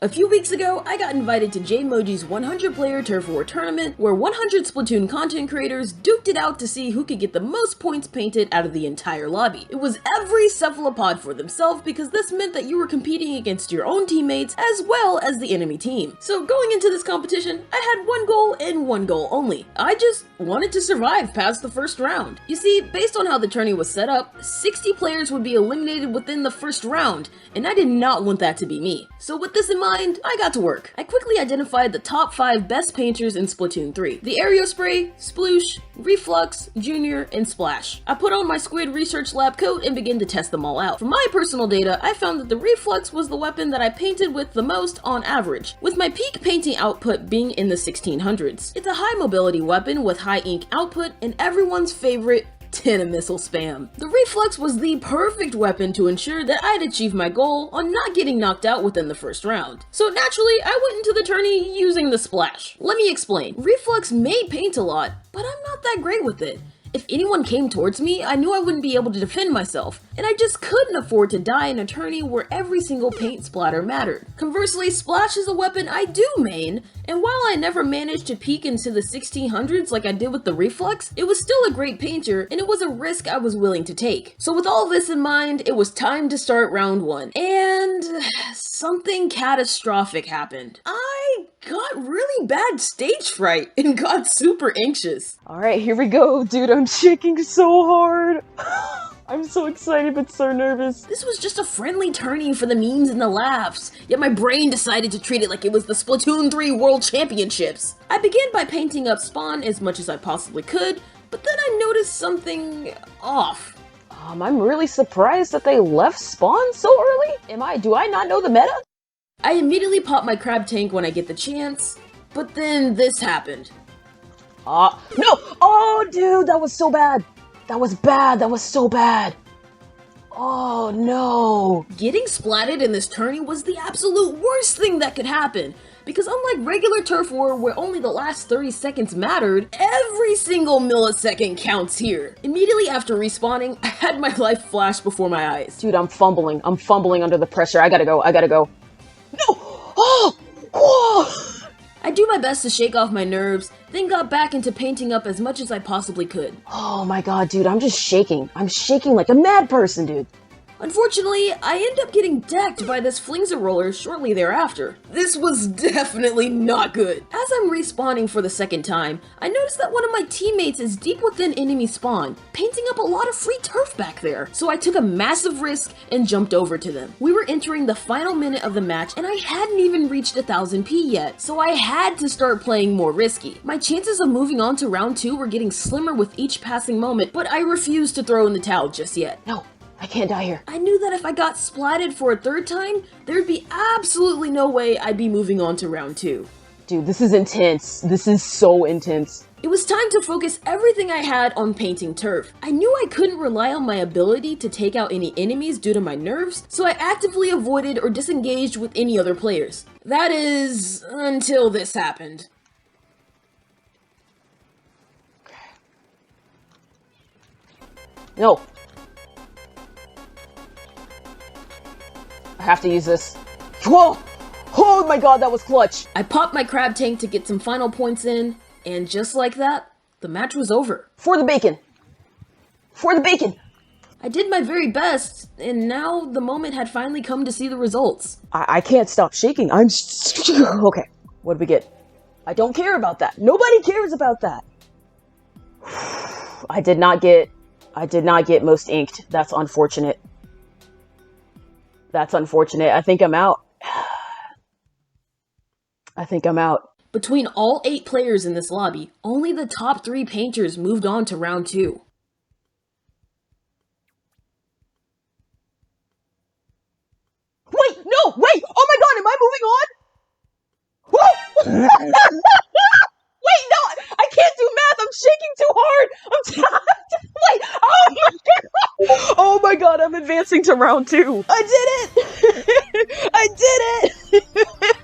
A few weeks ago, I got invited to Jaymoji's 100-player Turf War tournament, where 100 Splatoon content creators duked it out to see who could get the most points painted out of the entire lobby. It was every cephalopod for themselves because this meant that you were competing against your own teammates as well as the enemy team. So going into this competition, I had one goal and one goal only. I just wanted to survive past the first round. You see, based on how the tourney was set up, 60 players would be eliminated within the first round, and I did not want that to be me. So with this in mind, I got to work. I quickly identified the top 5 best painters in Splatoon 3. The Aerospray, Sploosh, Reflux, Junior, and Splash. I put on my Squid Research Lab coat and began to test them all out. From my personal data, I found that the Reflux was the weapon that I painted with the most on average, with my peak painting output being in the 1600s. It's a high mobility weapon with high ink output and everyone's favorite 10 missile spam. The Reflux was the perfect weapon to ensure that I'd achieved my goal on not getting knocked out within the first round. So naturally, I went into the tourney using the Splash. Let me explain. Reflux may paint a lot, but I'm not that great with it. If anyone came towards me, I knew I wouldn't be able to defend myself, and I just couldn't afford to die in a tourney where every single paint splatter mattered. Conversely, Splash is a weapon I do main, and while I never managed to peak into the 1600s like I did with the Reflux, it was still a great painter, and it was a risk I was willing to take. So with all this in mind, it was time to start round 1, and something catastrophic happened. I got really bad stage fright and got super anxious. Alright, here we go, dude. I'm shaking so hard. I'm so excited but so nervous. This was just a friendly tourney for the memes and the laughs, yet my brain decided to treat it like it was the Splatoon 3 World Championships. I began by painting up Spawn as much as I possibly could, but then I noticed something off. I'm really surprised that they left Spawn so early. Do I not know the meta? I immediately pop my crab tank when I get the chance, but then this happened. No! Oh, dude, that was so bad. That was bad. That was so bad. Oh, no. Getting splatted in this tourney was the absolute worst thing that could happen, because unlike regular Turf War where only the last 30 seconds mattered, every single millisecond counts here. Immediately after respawning, I had my life flash before my eyes. Dude, I'm fumbling. I'm fumbling under the pressure. I gotta go. No! Oh! Whoa! I do my best to shake off my nerves, then got back into painting up as much as I possibly could. Oh my god, dude, I'm just shaking. I'm shaking like a mad person, dude. Unfortunately, I end up getting decked by this Flingza roller shortly thereafter. This was definitely not good. As I'm respawning for the second time, I noticed that one of my teammates is deep within enemy spawn, painting up a lot of free turf back there. So I took a massive risk and jumped over to them. We were entering the final minute of the match and I hadn't even reached 1000 P yet, so I had to start playing more risky. My chances of moving on to round 2 were getting slimmer with each passing moment, but I refused to throw in the towel just yet. No. I can't die here. I knew that if I got splatted for a third time, there'd be absolutely no way I'd be moving on to round 2. Dude, this is intense. This is so intense. It was time to focus everything I had on painting turf. I knew I couldn't rely on my ability to take out any enemies due to my nerves, so I actively avoided or disengaged with any other players. That is, until this happened. No. I have to use this. Whoa! Oh my god, that was clutch! I popped my crab tank to get some final points in, and just like that, the match was over. For the bacon! For the bacon! I did my very best, and now the moment had finally come to see the results. I can't stop shaking. Okay, what did we get? I don't care about that. Nobody cares about that. I did not get most inked. That's unfortunate. That's unfortunate. I think I'm out. I think I'm out. Between all 8 players in this lobby, only the top 3 painters moved on to round 2. Wait, no, wait! Oh my god, am I moving on? Whoa! Wait, no! I can't do math! I'm shaking too hard! Wait! Oh my god! Oh my god, I'm advancing to round 2! I did it! I did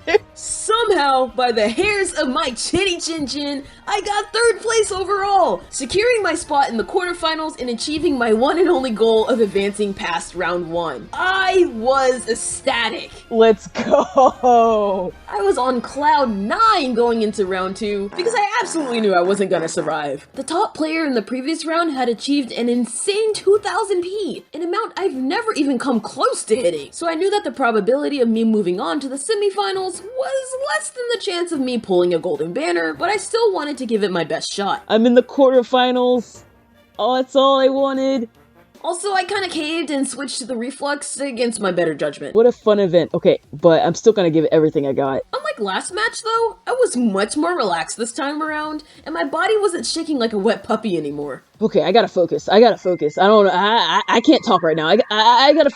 it! Somehow, Somehow, by the hairs of my chinny chin chin, I got 3rd place overall, securing my spot in the quarterfinals and achieving my one and only goal of advancing past round 1. I was ecstatic. Let's go. I was on cloud 9 going into round 2 because I absolutely knew I wasn't gonna survive. The top player in the previous round had achieved an insane 2000p, an amount I've never even come close to hitting. So I knew that the probability of me moving on to the semifinals was less than the chance of me pulling a golden banner, but I still wanted to give it my best shot. I'm in the quarterfinals. Oh, that's all I wanted. Also, I kinda caved and switched to the reflux against my better judgment. What a fun event. Okay, but I'm still gonna give it everything I got. Unlike last match though, I was much more relaxed this time around, and my body wasn't shaking like a wet puppy anymore. Okay, I gotta focus. I don't know. I can't talk right now. I gotta I gotta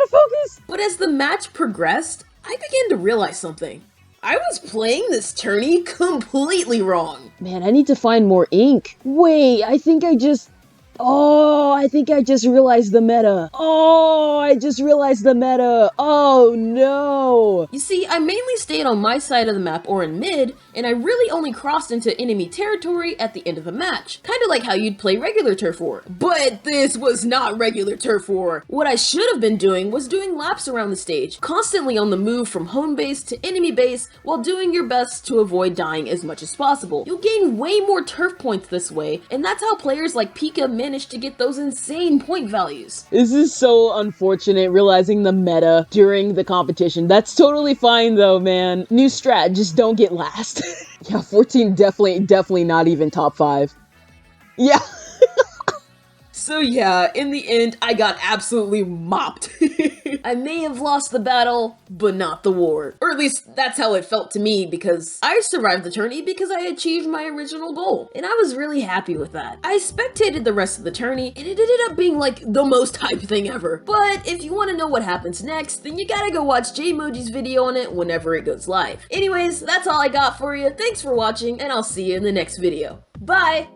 focus. But as the match progressed, I began to realize something. I was playing this tourney completely wrong. Man, I need to find more ink. Wait, I think I just realized the meta. Oh no. You see, I mainly stayed on my side of the map or in mid, and I really only crossed into enemy territory at the end of the match. Kinda like how you'd play regular Turf War. But this was not regular Turf War. What I should have been doing was doing laps around the stage, constantly on the move from home base to enemy base while doing your best to avoid dying as much as possible. You'll gain way more turf points this way, and that's how players like Pika managed to get those insane point values. This is so unfortunate, realizing the meta during the competition. That's totally fine though, man. New strat, just don't get last. Yeah, 14 definitely not even top 5. Yeah. So yeah, in the end, I got absolutely mopped. I may have lost the battle, but not the war. Or at least that's how it felt to me, because I survived the tourney because I achieved my original goal, and I was really happy with that. I spectated the rest of the tourney, and it ended up being like the most hype thing ever. But if you want to know what happens next, then you gotta go watch Jaymoji's video on it whenever it goes live. Anyways, that's all I got for you. Thanks for watching, and I'll see you in the next video. Bye!